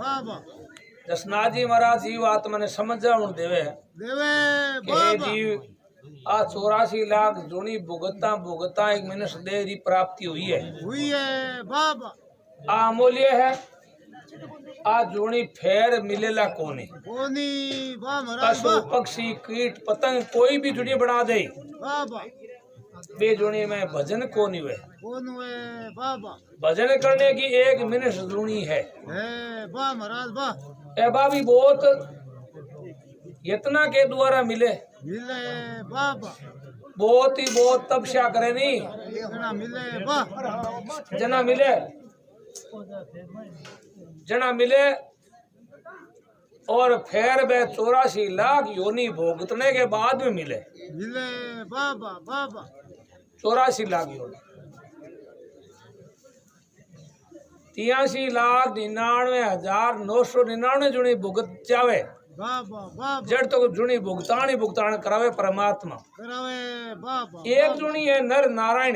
जसनाजी महाराज जीव आत्मा ने समझावन देवे के जीव आ 84 लाख जुनी भुगता भुगता एक मनुष्य देह की प्राप्ति हुई है बाबा आ अमूल्य है। आ जुनी फेर मिलेला कोनी पशु पक्षी कीट पतंग कोई भी जुनी बना दे बाबा बे जुनी में भजन कोनी हुए बाबा भजन करने की एक मिनट जुनी है वाह महाराज वाह ए बाबी बहुत यत्ना के द्वारा मिले बाबा बहुत ही बहुत तपस्या करे नहीं मिले वाह जना मिले और फिर वे 84 लाख योनि भोगतने के बाद में मिले बाबा बाबा 84 लाख योनि 83,99,999 जुनी भुगत जावे जड़ तो जुनी भुगतान करावे परमात्मा एक जुनी है नर नारायण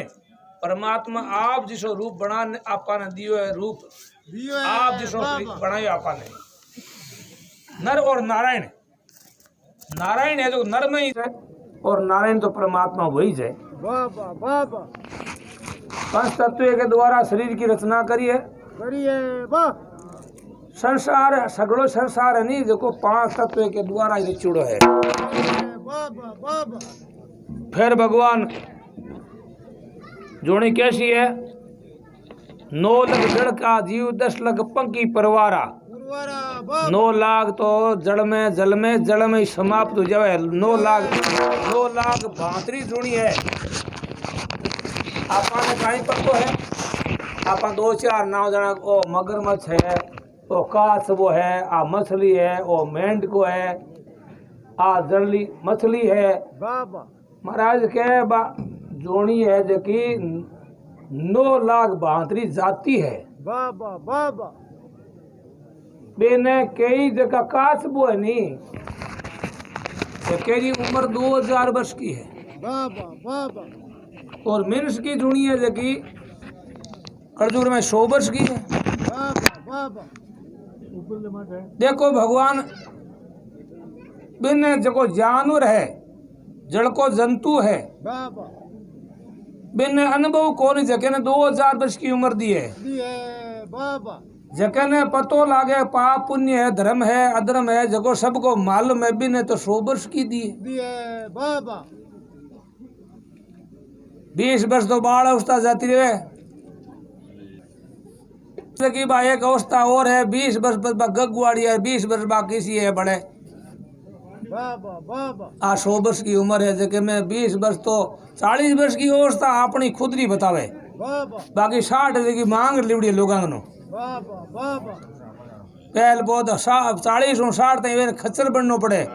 परमात्मा आप जिसो रूप बना आपा ने दियो है रूप आप जिसो बनायो आपा ने नर और नारायण नारायण है तो नर में ही है और नारायण तो परमात्मा वही है। पंच तत्व के द्वारा शरीर की रचना करिए संसार सगड़ो संसार है नहीं देखो 5 तत्व के द्वारा ही चुड़ो है। फिर भगवान जोड़ी कैसी है 9 लाख जड़ का जीव 10 लाख पंखी परवारा 9 लाख तो जड़ में जड़ में समाप्त हो जाए 9 लाख भांतरी जुड़ी है आपा ने कहीं पक्को है आपा 2-4 नाव जना ओ मगरमच्छ है ओ काछ वो है आ मछली है ओ मेंढको है आ जरली मछली है महाराज के जोड़ी है जो कि 9 लाख भांतरी जाती है बेने कई जगह काछ वो है नहीं कई उम्र 2000 वर्ष की है और मिनस की जुड़ी है जो कि खजूर में 100 वर्ष की है। देखो भगवान बिन जो जानवर है जड़ को जंतु है बिन अनुभव कौन जके ने 2000 वर्ष की उम्र दी है जके ने पतो लागे पाप पुण्य है धर्म है अधर्म है जको सबको मालूम है बिन तो 100 वर्ष की दी है 20 वर्ष तो बाढ़ अवस्था जाती रहे की बा एक अवस्था और है 20 वर्ष गगवाड़ी है 20 वर्ष बाकी सी है बड़े आ 100 वर्ष की उम्र है जैसे में 20 वर्ष तो 40 वर्ष की अवस्था अपनी खुद नहीं बतावे बाकी 60 की मांग लिवड़ी लोगों नो पहल बहुत 40 और 60 तक खच्चर बनना पड़े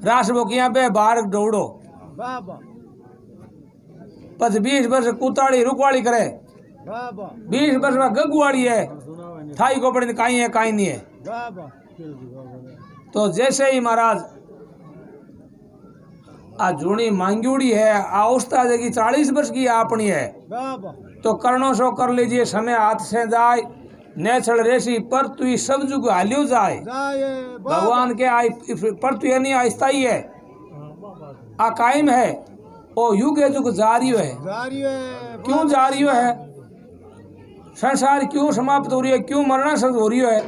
रास बोकिया पे बाहर दौड़ो बस 20 वर्ष कुताड़ी रुकवाड़ी करे 20 वर्ष में गगवाड़ी है थाई को पड़े कहीं है कहीं नहीं है। तो जैसे ही महाराज आ जूनी मांगूड़ी है अवस्था जगी 40 वर्ष की अपनी है तो करनो सो कर लीजिए समय हाथ से जाए नेचल रेसी पर तु सब जुग हालियो जाए भगवान के आई पर तु नहीं आहिस्ता ही है आ कायम है ओ युग है जुग जारी है क्यों जारी है संसार क्यों समाप्त हो रही है क्यों मरना सब हो रही है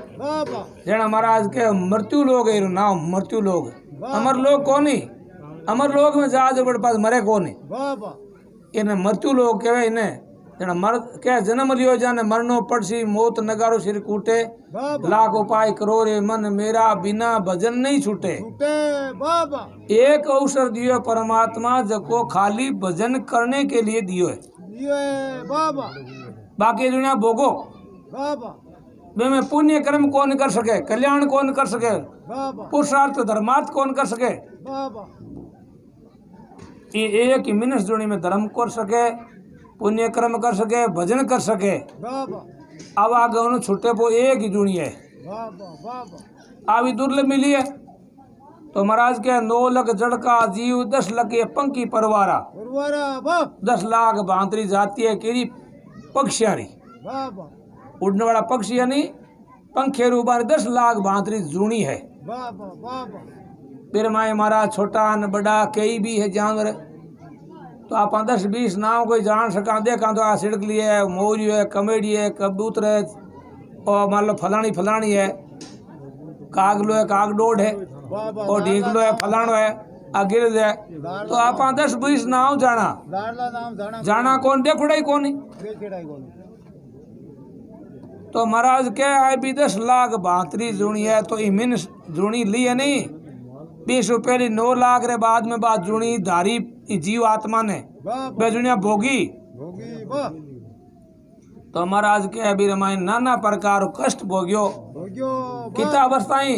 जना महाराज के मृत्यु लोग है नाम मृत्यु लोग अमर लोग कौन ही अमर लोग में जहाज बड़े पास मरे कौन इन्हें मृत्यु लोग कहे इन्हें जना मर क्या जन्म लियो जाने मरनो पड़सी मौत नगारो सिर कूटे लाख उपाय करो रे मन मेरा बिना भजन नहीं छूटे एक अवसर दियो परमात्मा जको खाली भजन करने के लिए दियो है बाकी दुनिया भोगो वे में पुण्य कर्म कौन कर सके कल्याण कौन कर सके पुरुषार्थ धर्मार्थ कौन कर सके ये एक ही मिनट जोड़ी में धर्म कर सके पुण्य कर्म कर सके भजन कर सके अब आगे उन्होंने छुट्टे पो एक ही जुड़ी है अभी दुर्लभ मिली है तो महाराज के 9 लाख जड़ का जीव 10 लाख ये पंखी परवारा 10 लाख भांतरी जाती है केरी पक्षियारी उड़ने वाला पक्षी यानी पंखेरू बार 10 लाख 32 जूनी है। बाबा बाबा फिर माए महाराज छोटा न बड़ा कई भी है जानवर, तो आप 10-20 नाम कोई जान सका देखा तो आ सिड़क लिए है, मोरी है, कमेडी है, कबूतर है, और मान लो फलानी फलानी है, कागलो है, कागडोड है, बाबा और ढीकलो है, फलानो है, अगिर है। तो आप 10-20 नाम जाना लाडला नाम जाना जाना कौन देखुड़ा ही कौन ही। बेचेड़ा ही बोलो तो महाराज क्या है भी 10 लाख 32 जूनी है, तो इमिन जूनी ली है नहीं 20 रुपये ली 9 लाख रे बाद में बात जूनी धारी जीव आत्मा ने बाबा बेजुनिया भोगी। भोगी वाह तो महाराज के अभी रामायण नाना प्रकार कष्ट भोग्यो भोगियो किता अवस्थाई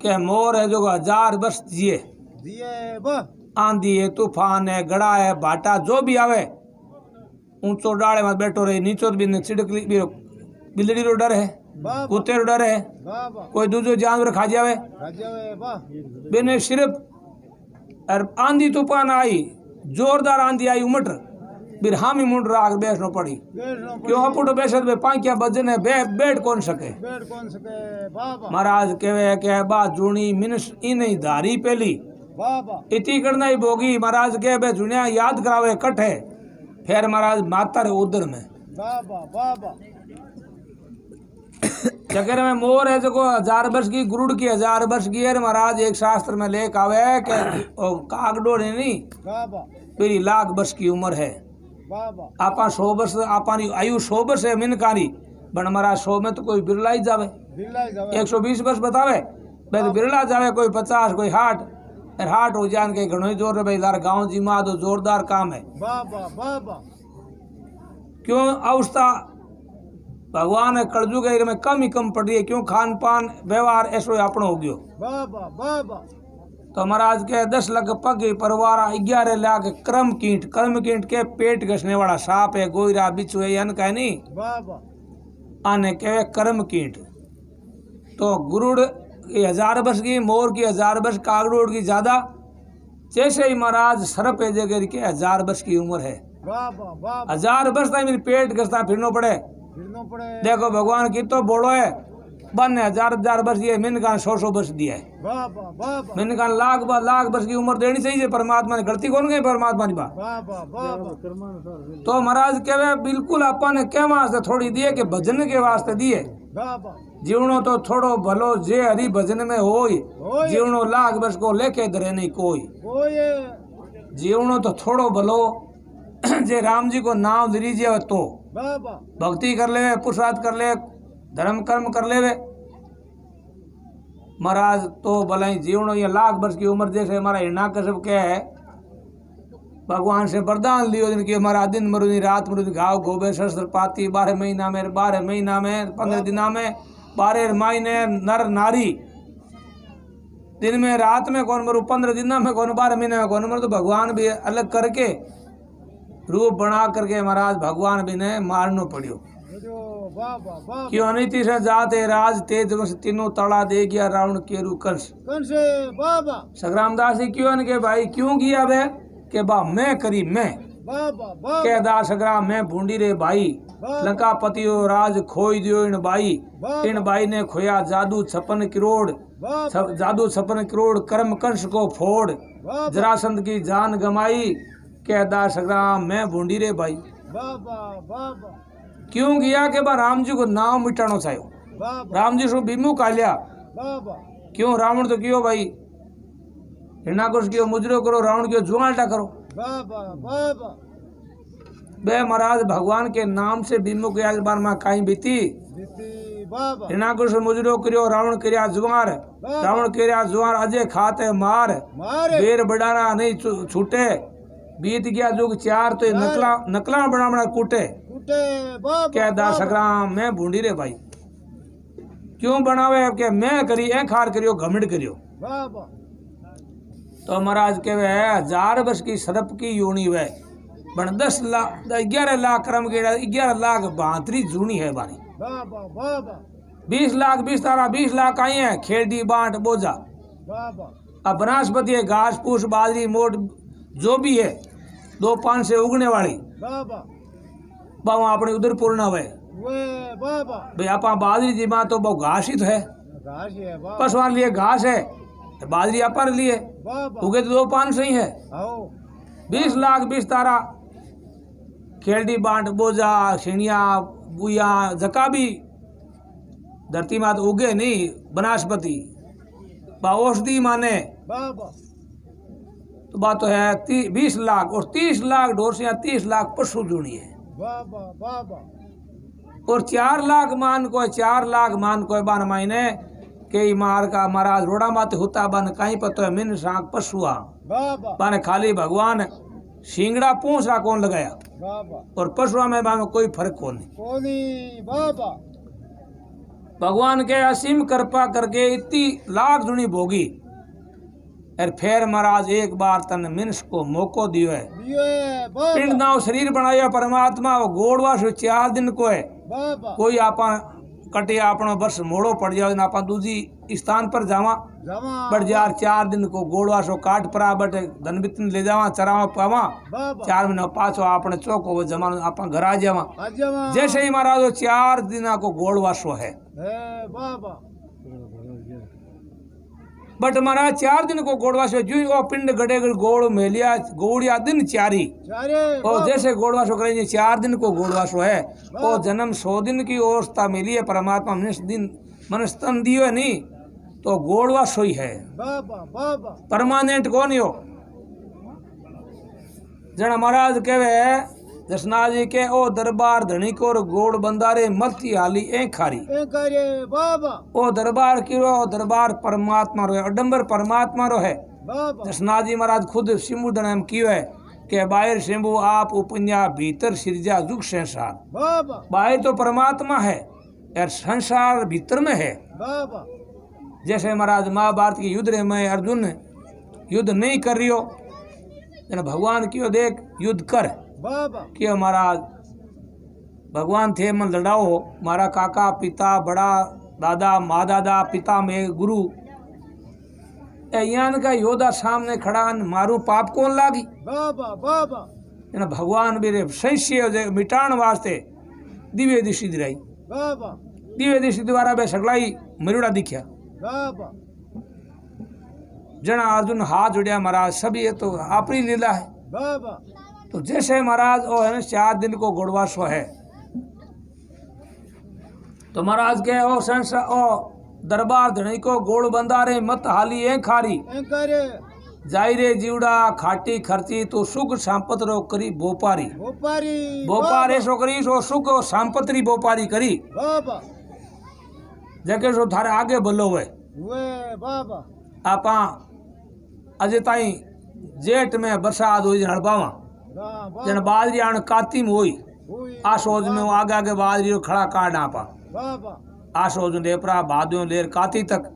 के मोर है जो 1000 वर्ष जिए, दिए वाह आंधी है, तूफान है, गड़ा है, भाटा जो भी आवे ऊंचो डाले में बैठो रहे, नीचो भी न छिड़कली भी बिल्ली रो डर है, बाबा कुत्ते रो डर है, बाबा कोई दूसरो जानवर खा जावे राजावे वाह बिने सिर्फ। और आंधी तूफान आई, जोरदार आंधी आई उमट बिर हामी मुंड राग बैठनो पड़ी, बैठनो क्यों अपुट बैसत में पांकिया बजने बैठ कौन सके। बैठ कौन सके बाबा महाराज कहवे के बात जूनी मिनस इन ही धारी पेली बाबा इति करना ही भोगी। महाराज के बे जुनिया याद करावे कट है, फिर महाराज माता रे उधर में बाबा बाबा चक्कर में मोर है जो 1000 वर्ष की, गुरुड़ की 1000 वर्ष की है। महाराज एक शास्त्र में लेख आवे कि कागडोर है नहीं बाबा मेरी लाख वर्ष की उम्र है, बाबा आपा 100 वर्ष आपानी आयु 100 वर्ष है मिनकारी, बन महाराज 100 में तो कोई बिरला ही जावे, बिल्ला जावे 120 वर्ष बतावे भाई तो बिरला जावे, कोई 50 कोई 60 हाट हो जान के घणो ही जोर भाई लार गाँव जी माँ तो जोरदार काम है। बाबा बाबा क्यों अवस्था भगवान है कलजुग में कम ही कम पड़ रही है, क्यों खान पान व्यवहार ऐसो अपनो हो गयो। बाबा बाबा तो महाराज के 10 लाख पग परिवार 11 लाख कर्म कीट के पेट घसने वाला सांप है, गोईरा बिच्छू है, अन का नहीं बाबा आने के कर्म कीट। तो गुरुड़ की 1000 वर्ष की, मोर की 1000 वर्ष, कागड़ोड़ की ज्यादा, जैसे ही महाराज सरप है जगह के 1000 वर्ष की उम्र है, बाबा बाबा 1000 वर्ष तक मेरी पेट घसता फिरनो पड़े। फिरनो पड़े देखो भगवान की तो बोलो है बन 1000 वर्ष दिए, मिनकान 100 वर्ष दिया है, बाबा बाबा मिनकान लाख वर्ष की उम्र देनी चाहिए। परमात्मा ने गलती कौन गई परमात्मा की बात। बाबा बाबा तो महाराज कहे बिल्कुल अपन क्या वास्ते थोड़ी दिए कि भजन के वास्ते दिए, बाबा जीवनो तो थोड़ो भलो जे हरि भजन में होई, होय। जीवनो लाख वर्ष को लेके धरे नहीं कोई, ओए जीवनो तो थोड़ो भलो जे राम जी को नाम लीजिए तो बाबा भक्ति कर ले, पुरुषार्थ कर ले, धर्म कर्म कर ले महाराज तो भले ही जीवनो ये लाख वर्ष की उम्र जैसे हमारा हिरण्यकश्यप क्या है, भगवान से वरदान लियो जिनकी हमारा दिन मरुदी रात मरुदी घाव गोबे शस्त्र पाती 12 महीना में 15 दिना में 12 महीने नर नारी, दिन में रात में कौन मरू, 15 दिना में कौन, 12 महीने में कौन मरू। तो भगवान भी अलग करके रूप बना करके महाराज भगवान भी ने मारनो पड़ियो। बाबा बाबा क्यों अनिति से जाते राज तेज वश तीनों तड़ा दे गया रावण केरु कंस। कंसे बाबा सग्राम दास जी क्यों के भाई क्यों किया बे के बा मैं करी मैं बाबा बाबा के दास सग्राम मैं भूंडी रे भाई, लंका पति राज खोई दियो इन बाई ने खोया जादू 56 करोड़, जादू 56 करोड़ कर्म कंस को फोड़, जरासंध की जान गमाई के दास सग्राम मैं भूंडी रे भाई। बाबा बाबा क्यों किया के बा राम जी को नाम मिटानो चाहो, बाबा राम जी से विमुख आलिया। बाबा क्यों रावण तो क्यों भाई हिरणाकुश क्यों मुजरो करो, रावण क्यों जुआल्टा करो। बाबा बाबा बे महाराज भगवान के नाम से विमुख एक बार माँ कहीं बीती, बाबा हिरणाकुश मुजरो करियो, रावण करिया जुआर, रावण करिया जुआर अजय खाते मार, मारे बेर बड़ाना नहीं छूटे, बीत गया जुग 4 तो ये नकला बड़ा कूटे टूटे बाबा क्या दास सग्राम मैं भूंडी रे भाई। क्यों बनावे के मैं करी ए खार करियो घमंड करियो। बाबा तो महाराज के वे 1000 वर्ष की सरप की योनी वे बन 10 लाख 11 लाख कर्म के 11 लाख 32 जूनी है बानी। बाबा बाबा 20 लाख 20 तारा 20 लाख आई है खेड़ी बांट बोझा। बाबा अब वनस्पति है घास फूस बाजरी मोट जो भी है 2-5 से उगने वाली बाबा बाबा अपने उधर पूर्ण हुए वे बाबा भाई आप बाजरी जी माँ तो बहु घास ही तो है, घास है बाबा पशुओं लिए घास है, बाजरी अपर लिए बाबा उगे तो 2-5 सही है। आओ 20 लाख 20 तारा खेलडी बांट बोजा छिणिया बुया जका भी धरती मात उगे नहीं वनस्पति बा औषधि माने बाबा तो बात तो है 20 लाख और 30 लाख ढोरसियाँ 30 लाख पशु जुड़ी है बाबा बाबा और 4 लाख मान को 4 लाख मान को बान मायने के मार का महाराज रोड़ा माते होता बन कहीं पतो है मिन साग पशुआ बाबा बाने खाली भगवान शिंगड़ा पूंछा कौन लगाया बाबा और पशुआ में बामे कोई फर्क कौन नहीं। कोनी बाबा भगवान के असीम कृपा करके इतनी लाख जुनी भोगी और फिर महाराज एक बार तन मिन्स को मौको दियो है ये बाबा पिंड नाव शरीर बनाया परमात्मा वो गोड़वा से 4 दिन को है बाबा कोई आपा कटे आपनो वर्ष मोड़ो पड़ जाओ आपा दूजी स्थान पर जावा जमा बट जार 4 दिन को गोड़वा सो काट परा बटे धन बितन ले जावा चरावा पावा बाबा 4 महीना पाछो आपने चौको वो जमानो आपा घर आ जावा अजमा जैसे ही महाराज वो 4 दिना को गोड़वा सो है बाबा बट महाराज 4 दिन को गोड़वा सो जो वो पिंड गड़े गोड़ मेलिया गोड़िया दिन चारी चारे और जैसे गोड़वा सो करेंगे 4 दिन को गोड़वा सो है वो जन्म 100 दिन की अवस्था मिली है परमात्मा मनुष्य तन दियो है नहीं तो गोड़वा सोई है बाबा बाबा परमानेंट कौन हो जना महाराज कहवे जसना जी के ओ दरबार धनी को गोड़ बंदारे मती हाली ए खारी ए करे बाबा ओ दरबार की रो दरबार परमात्मा रो है अडंबर परमात्मा रो है बाबा जसना जी महाराज खुद सिमुदन हम कियो है के बाहर शंभु आप उपन्या भीतर सिरजा जुग संसार बाबा बाहर तो परमात्मा है और संसार भीतर में है। बाबा जैसे महाराज महाभारत की युद्ध में अर्जुन युद्ध नहीं कर रही हो भगवान क्यों देख युद्ध कर बाबा क्यों महाराज भगवान थे मन लड़ाओ मारा काका पिता बड़ा दादा माँ दादा पिता में गुरु यान का योद्धा सामने खड़ा मारू पाप कौन लागी बाबा बाबा भगवान मेरे सही मिटाण वास्ते दिव्य दिशी दिराई बाबा दिव्य दिशी द्वारा बे सगलाई मरुड़ा दिखा बाबा जना अर्जुन हाथ जोड़िया महाराज सब ये तो आपरी लीला है बाबा तो जैसे महाराज ओ है 4 दिन को गोड़वा सो है तो महाराज के ओ संसार ओ दरबार धनी को गोड़ बंदारे मत हाली ए खारी ए करे जाई रे जीवड़ा खाटी खर्ची तो सुख संपत रो करी बोपारी भोपारी बोपारे सो करी सो सुख और संपतरी बोपारी करी बाबा जके सो थारे आगे बलो हुए वे बाबा आपा अजे ताई जेठ में बरसात हुई हड़बावा जन बाजरी आन काती में हुई आसोज में वो आगे आगे बाजरी रो खड़ा काट आपा बाबा आसोज लेपरा भादों लेर काती तक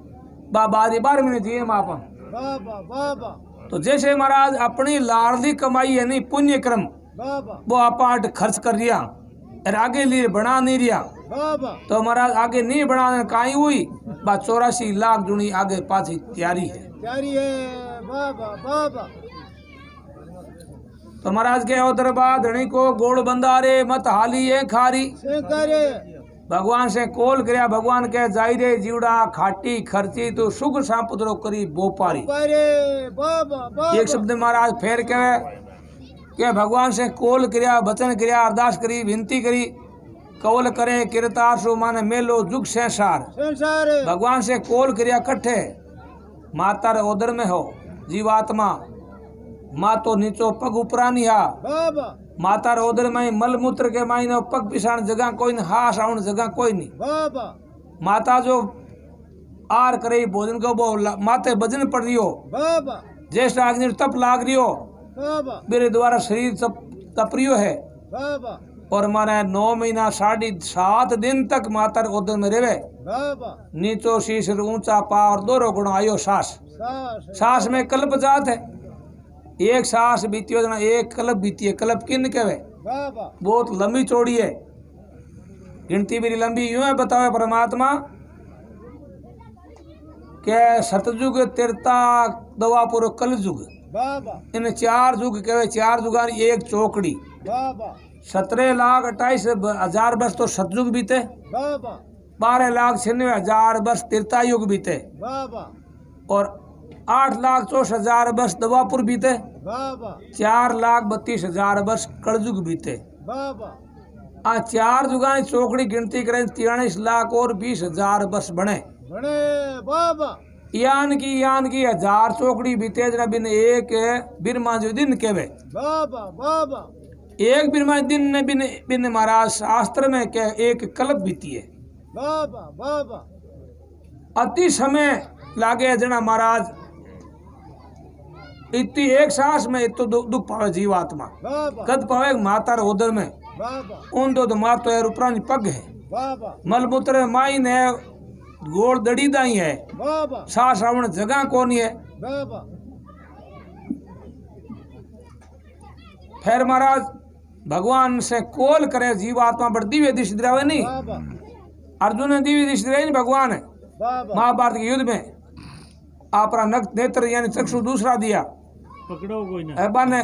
बाजरी 12 महीने दिए मापा बाबा बाबा तो जैसे महाराज अपनी लाडली कमाई है नहीं पुण्य क्रम बाबा वो आपाट खर्च कर दिया और आगे लिए बना नहीं रिया बाबा तो महाराज आगे नहीं बनाने काई हुई बा 84 लाख जुनी आगे पाछी तैयारी है प्यारी है बाबा बाबा तो महाराज के ओ दरबार धनी को गोड़ बंदारे मत हाली ए खारी से करे भगवान से कोल करया भगवान के जाई रे जीवड़ा खाटी खर्ची तो सुख सांपुत्रो करी बोपारी परे बाबा बाबा एक शब्द महाराज फेर कहे के भगवान से कोल करया वचन करया अरदास करी विनती करी कौल करे किरतासु माने मेलो जुग संसार संसार भगवान से कोल करया कट्ठे मातर ओदर में हो जीवात्मा माँ तो नीचो पग उपरानी हा बाबा माता ओदर में मल मूत्र के मायने पग पिसाण जगह कोई नहीं हास आउण जगह कोई नहीं बाबा माता जो आर करे भोजन को वो माते भजन पड़ रही हो बाबा ज्येष्ठ अग्नि तप लाग रही हो बाबा मेरे द्वारा शरीर तप रियो है बाबा और माने 9 महीना 7.5 दिन तक माता ओदर में रेवे बाबा नीचो शीश ऊंचा पा और दोरो गुण आयो सांस सांस में कल्प जात है एक सांस बीतियो जना एक कल्प बीती है कल्प किन कहवे बाबा बहुत लंबी चौड़ी है गिनती मेरी लंबी यूं है बतावे परमात्मा के सतयुग त्रेता द्वापर कल युग बाबा इन 4 युग कहवे 4 युगानी एक चौकड़ी बाबा 17,28,000 वर्ष तो सतयुग बीते, बाबा 12,96,000 वर्ष त्रेतायुग बीते बाबा और 8,64,000 वर्ष द्वापुर बीते, बाबा 4,32,000 वर्ष कलयुग बीते। बाबा आ 4 युगा की चौकड़ी गिनती करें 43 लाख और 20,000 वर्ष बने। बड़े बाबा यान की 1000 चौकड़ी बीते जना बिन एक बिरमा जो दिन केवे। बाबा बाबा एक बिरमा दिन ने बिन बिन महाराज शास्त्र में के एक कल्प बीती है। बाबा बाबा अति समय लागे जना महाराज इतनी एक सांस में इतो दुख पावे जीवात्मा। बाबा कद पावे मातार उदर में बाबा उन दो मार तो यार उपरानी पग है, बाबा मलमूत्र माइन है, गोड़ दड़ी दाई है, बाबा सांस रावण जगह कौन है। बाबा फिर महाराज भगवान से कोल करे जीवात्मा पर दिव्य दृष्टि दिलावे नहीं। बाबा अर्जुन ने दिव्य दृष्टि दिलाई नहीं भगवान है। बाबा महाभारत के युद्ध में आपरा नेत्र यानी चक्षु दूसरा दिया, पकड़ो कोई ना ऐबा ने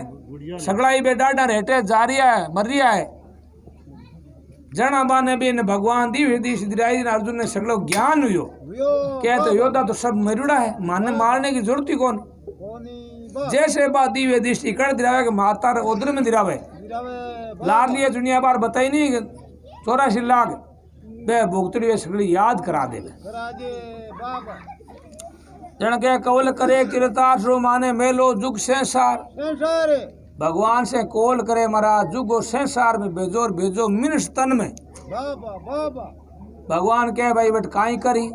सगड़ाई बे डाडा रेटे जा रिया है, मर रिया है। जना बाने भी ने भगवान दिव्य दृष्टि दिलाई, अर्जुन ने सगड़ो ज्ञान हुयो यो कहते योद्धा तो सब मरुड़ा है, माने मारने की जरूरत ही कौन। कोनी बा जैसे बात दिव्य दृष्टि कर दिलावे कि माता उधर में दिलावे गिरावे लार लिए दुनिया बार बताई नहीं 84 लाख बे भुगतड़ी वे सगड़ी याद करा दे। कराजे बाबा जन के कौल करे किरतासु माने मेलो जुग संसार। संसारे भगवान से कोल करे महाराज जुग और संसार में बेजोर भेजो मिनट तन में। बाबा बाबा भगवान के भाई बट काई करी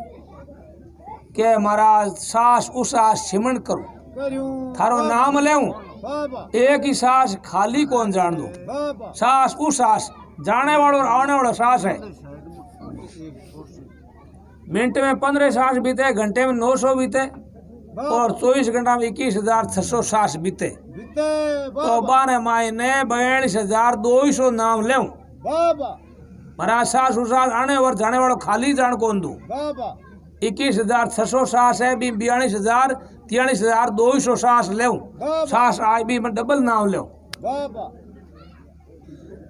के महाराज सास उसास सिमरण करूं करूं थारो नाम लेऊं, बाबा एक ही सांस खाली कौन जान दो। बाबा सांस उसास जाने वालों और आने वाला सांस है। मिनट में 15 सांस बीते, घंटे में 900 बीते और 24 घंटा में 21,600 सांस बीते। बीते तो बाबा बारह महीने 42,200 नाम ले बाबा महाराज सांस उसास आने और जाने वालों खाली जान कौन दू। बाबा 21,600 सांस है भी 43,200 सांस ले सांस आज भी मैं डबल नाम ले। बाबा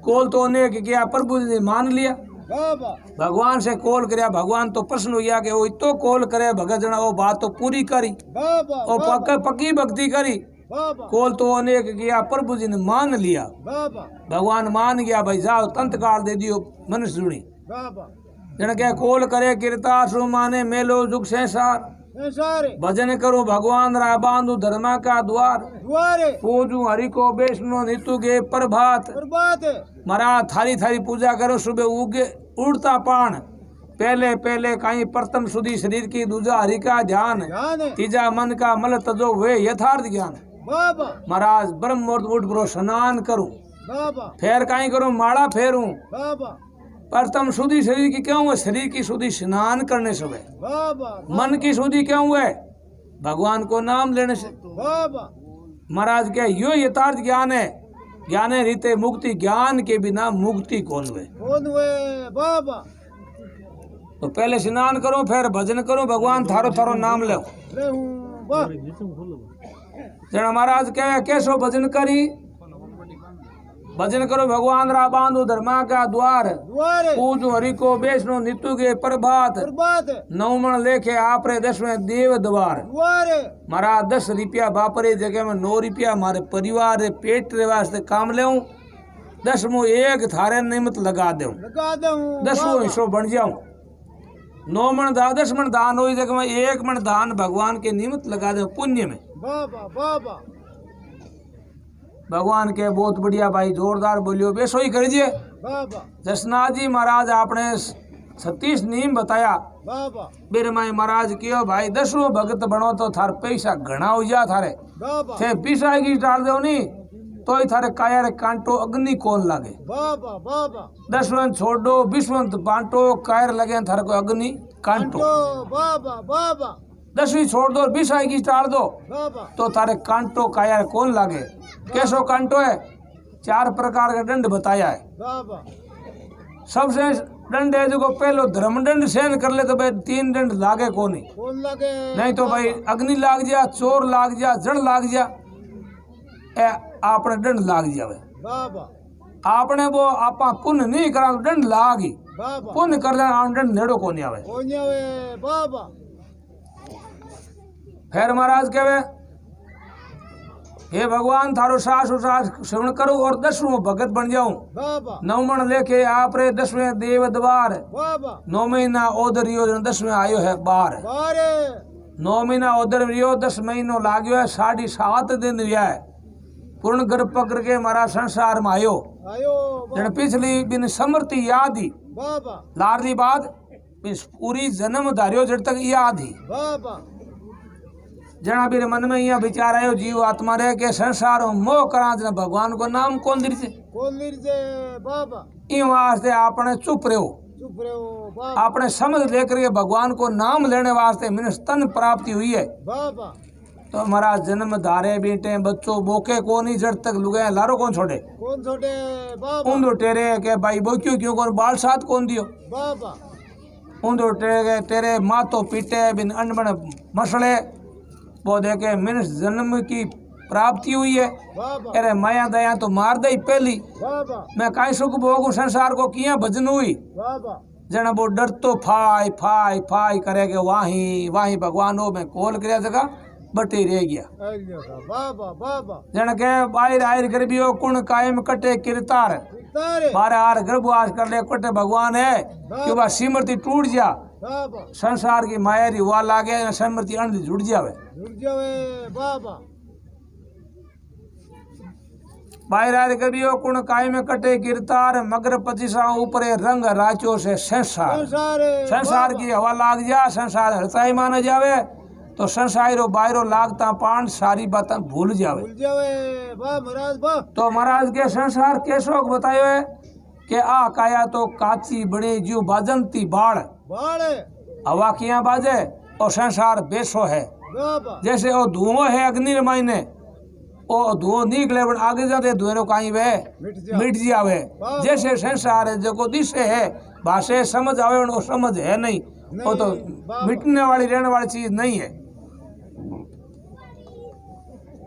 कोल तो ने किया प्रभु ने मान लिया। बाबा भगवान से कोल करया, भगवान तो प्रश्न हुआ कि वो इतो कोल करे भगत जना वो बात तो पूरी करी बाबा और पक्की भक्ति करी। बाबा कोल तो अनेक किया, प्रभु जी ने मान लिया। बाबा भगवान मान गया भाई जाओ तंत काल दे दियो मनुष्य सुनी। बाबा जन के कोल करे किरतासु माने मेलो जुग संसार। संसारे भजन करो भगवान रा बांधु धर्मा का द्वार। द्वारे पूजू हरि को वैष्णो नितु गे प्रभात। बर्बाद है महाराज थारी थारी पूजा करो सुबह उगे उड़ता पान। पहले पहले कहीं प्रथम सुधी शरीर की, दूजा हरि का ध्यान, ध्यान है तीजा मन का मल तजो वे यथार्थ ज्ञान। बाबा महाराज ब्रह्म मुहूर्त उठ बरो स्नान करूं, बाबा फिर कहीं करूं माला फेरूं। बाबा प्रथम शुद्धि शरीर की क्यों है? शरीर की शुद्धि स्नान करने से है। बाबा मन की शुद्धि क्यों है? भगवान को नाम लेने से। बाबा महाराज क्या यो यथार्थ ज्ञान है। ज्ञान रीते मुक्ति, ज्ञान के बिना मुक्ति कौन हुए। कौन हुए बाबा तो पहले स्नान करो फिर भजन करो, भगवान थारो थारो नाम लो। रहूं बा जना महाराज कहे कैसो भजन करी? भजन करो भगवान रा बांधो धर्मा का द्वार। द्वारे पूजो हरि को वैष्णो नितु गे प्रभात। बर्बाद है नौमण लेखे आपरे 10वें देव द्वार। द्वारे महाराज 10 रुपया बापरे जगह में 9 रुपया हमारे परिवार रे पेट रे वास्ते काम ले। 10वां एक थारे निमित्त लगा दे, लगा दूं 10वां हिस्सों बन जाऊं। 9 मन दान 10 मन दान हो जगह में 1 मन दान भगवान के निमित्त लगा दे पुण्य में। बाबा बाबा भगवान के बहुत बढ़िया भाई जोरदार बोलियो बेसो ही करिए। बाबा जसनाथ जी महाराज आपने 36 नियम बताया। बाबा मेरे माई महाराज कियो भाई 10वां भगत बनो तो थार पैसा घना हो जा थारे। बाबा थे पिसा की डाल दो नी तो ही थारे काया रे कांटो अग्नि कौन लागे। बाबा बाबा 10वां छोड़ दो 20वां बांटो कायर लगे थारे को अग्नि कांटो। बाबा बाबा 10वीं छोड़ दो 20 की डाल दो बाबा तो थारे कांटो काया कौन लागे। कैसो कांटो है? 4 प्रकार का दंड बताया है। बाबा सबसे दंड है जो पहलो धर्म दंड सहन कर ले तो भाई 3 दंड लागे कोनी। कौन लगे नहीं तो भाई अग्नि लाग जा, चोर लाग जा, जड़ लाग जा, ए आपने दंड लाग जावे। बाबा आपने वो आपा पुण्य नहीं करा तो दंड लागी, बाबा पुण्य कर ले आन दंड नेड़ो को नहीं आवे। कोन्या वे बाबा फिर महाराज कहवे हे भगवान थारो सास उसास श्रवण करो और 10वें भगत बन जाऊं। बाबा 9 लेके आप रे 10वें देव द्वार, बाबा 9 महीना ओदर रियो 10वें आयो है बार। बारे 9 महीना ओदर रियो 10 महीनो लाग्यो है, 7.5 दिन हुआ है। पूर्ण गर्भ पकड़ के मारा संसार में आयो। आयो जन पिछली बिन समृति याद ही बाबा लारली बात पूरी जन्म धारियो जड़ तक याद ही। बाबा जना भी मन में यहाँ विचार आयो जीव आत्मा रह के संसार मोह करा जना भगवान को नाम कौन दिर से कौन लीजे बाबा इन वास्ते आपने चुप रहो, चुप रहो बाबा आपने समझ लेकर के भगवान को नाम लेने वास्ते मैंने स्तन प्राप्ति हुई है। बाबा तो हमारा जन्म धारे बेटे बच्चों बोके को नहीं जड़ तक लुगाए लारो कौन छोड़े, कौन छोटे बाबा उन दो टेरे के भाई बोक्यो क्यों कौन बाल साथ कौन दियो, बाबा उन दो टेरे तेरे मातो पीटे बिन अनबन मसले वो देखे मैंने जन्म की प्राप्ति हुई है। बाबा अरे माया दया तो मार दई पहली, बाबा मैं काई सुख भोगू संसार को किया भजन हुई। बाबा जना वो डर तो फाई फाई फाई करेगे वाही वाही भगवान हो मैं कॉल कर जगह बटे रह गया। बाबा बाबा जन के बाहर आयर गर्भियो कुण कायम कटे किरतार, तारे बारह आर गर्भवास कर ले कटे भगवान है कि वह सिमृति टूट जा, बाबा संसार की माया री हुआ लागे सिमृति अंध जुड़ जावे। जुड़ जावे बाबा बाहर आयर गर्भियो कुण कायम कटे किरतार, मगर पचिसा ऊपरे रंग राचो से संसार। संसार की हवा लाग जा, संसार हृदय माना जावे तो संसारो बाहरो लागता पान सारी बातें भूल जावे। भूल जावे बा महाराज बा तो महाराज के संसार कैसो बतायो है कि आ काया तो काची बड़े जीव बाजंती बाढ़, बाड़े हवा किया बाजे और संसार बेसो है। बाबा जैसे वो धुआं है अग्नि मायने, वो धुआं निकले बन आगे जाते धुएं रो कहीं वे मिट जावे। जैसे संसार है जो दिशे है भाषे समझ आवे वो समझ है नहीं, वो तो मिटने वाली रहने वाली चीज नहीं है।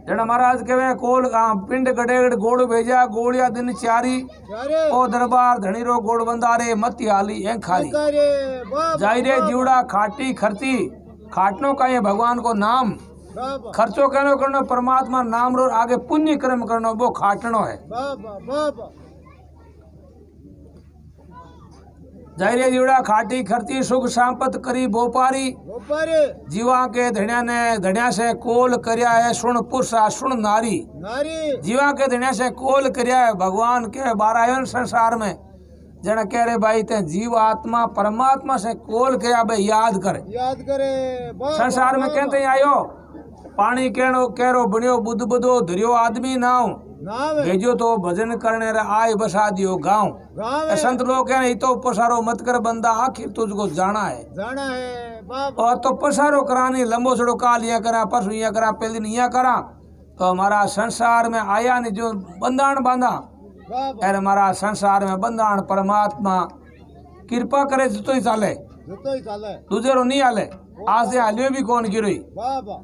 जना महाराज कहे कोल पिंड गडेगड़ गोड़ भेजा गोड़िया दिन चारी, चारे ओ दरबार धनी रो गोड़ बंदारे मती हाली एंखारी। तारे बाबा जाई रे जीवड़ा खाटी खरती, खाटनो का ये भगवान को नाम, बाबा खर्चो कहनो करनो परमात्मा नाम रो आगे पुण्य कर्म करनो वो खाटनो है। बाबा बाबा जाई रे जीवड़ा खाटी खरती सुख सांपत करी बोपारी, गोपारे जीवा के धनिया ने धनिया से कोल करया है सुन पुरुषा सुन नारी। नारी जीवा के धनिया से कोल करया है भगवान के 12 संसार में। जना कह रहे भाई ते जीव आत्मा परमात्मा से कोल करया भाई याद करे। याद करे बाबा संसार में कहते आयो पानी कहनो केरो बनियो बुध बुधो धरियो आदमी नाव, नाम है भेजो तो भजन करने रे आय बसा दियो गांव। गाँव है संत लोग कहने ये तो पसारो मत कर बंदा आखिर तुझको जाना है। जाना है बाबा और तो पसारो करानी लंबो सड़ो काल या करा परसों या करा पहले दिन या करा तो हमारा संसार में आया नहीं जो बंधान बांधा। बाबा अरे हमारा संसार में बंधान परमात्मा कृपा करे तो ही चाले, जतो ही चाले दूसरो नहीं आले। आज से हालियो भी कौन गिरोई बाबा